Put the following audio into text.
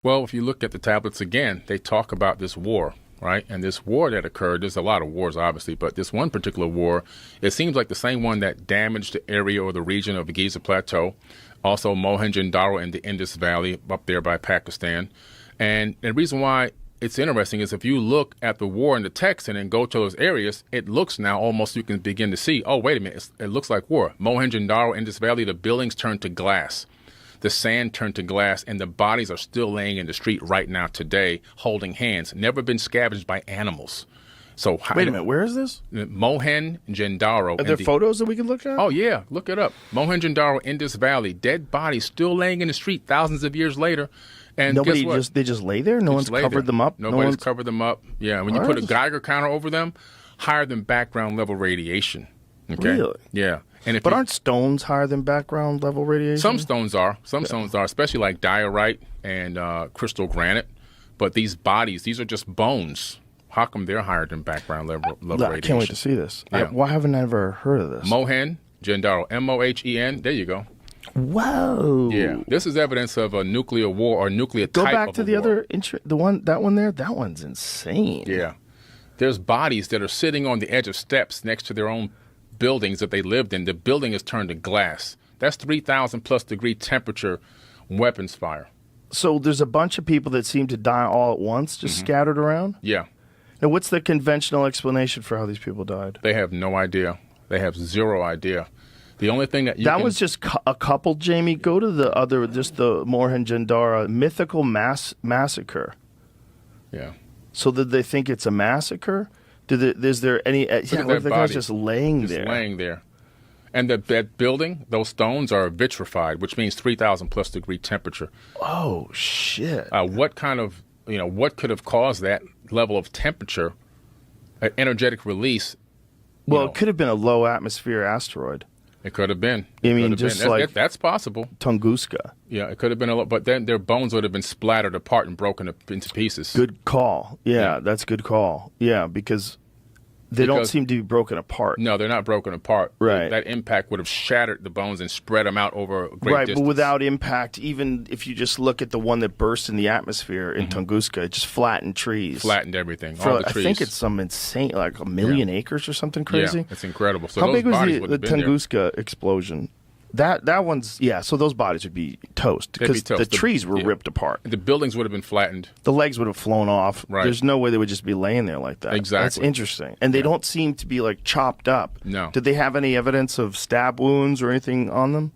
Well, if you look at the tablets again, they talk about this war, right? And this war that occurred, there's a lot of wars, obviously, but this one particular war, it seems like the same one that damaged the area or the region of the Giza Plateau, also Mohenjo-Daro in the Indus Valley up there by Pakistan. And the reason why it's interesting is if you look at the war in the text and then go to those areas, it looks now almost you can begin to see, oh, wait a minute, it looks like war. Mohenjo-Daro, Indus Valley, the buildings turned to glass. The sand turned to glass, and the bodies are still laying in the street right now today, holding hands, never been scavenged by animals. So wait a minute, where is this? Mohenjo-Daro. Are there photos that we can look at? Oh, yeah, look it up. Mohenjo-Daro, Indus Valley, dead bodies still laying in the street thousands of years later. And nobody they just lay there? No one's covered them up? Nobody's covered them up. Yeah, when you put a Geiger counter over them, higher than background level radiation. Okay? Really? Yeah. And but aren't stones higher than background level radiation? Some stones are. Some stones are, especially like diorite and crystal granite. But these bodies, these are just bones. How come they're higher than background level radiation? I can't wait to see this. Yeah. Why haven't I ever heard of this? Mohenjo-Daro, M-O-H-E-N. There you go. Whoa. Yeah. This is evidence of a nuclear war or nuclear type of war. Go back to the other, that one there. That one's insane. Yeah. There's bodies that are sitting on the edge of steps next to their own buildings that they lived in. The building is turned to glass. That's 3,000 plus degree temperature weapons fire. So there's a bunch of people that seem to die all at once, just scattered around? Yeah. Now, what's the conventional explanation for how these people died? They have no idea. They have zero idea. The only thing that was just a couple, Jamie. Go to the other, just the Mohenjo-Daro mythical massacre. Yeah. So did they think it's a massacre? Is there any? What if the guy's just laying there? Just laying there. And that building, those stones are vitrified, which means 3,000 plus degree temperature. Oh shit! What could have caused that level of temperature? An energetic release. Well, it could have been a low atmosphere asteroid. It could have been. I mean, that's possible. Tunguska. Yeah, it could have been a lot, but then their bones would have been splattered apart and broken into pieces. Good call. Yeah, that's a good call. Yeah, because they don't seem to be broken apart. No, they're not broken apart. Right. That impact would have shattered the bones and spread them out over a great distance. But without impact, even if you just look at the one that burst in the atmosphere in Tunguska, it just flattened trees. Flattened everything. All the trees. I think it's some insane, like 1 million acres or something crazy. Yeah, it's incredible. So how big was the Tunguska explosion? That one's, so those bodies would be toast because the trees were ripped apart. The buildings would have been flattened. The legs would have flown off. Right. There's no way they would just be laying there like that. Exactly. That's interesting. And they don't seem to be like chopped up. No. Did they have any evidence of stab wounds or anything on them?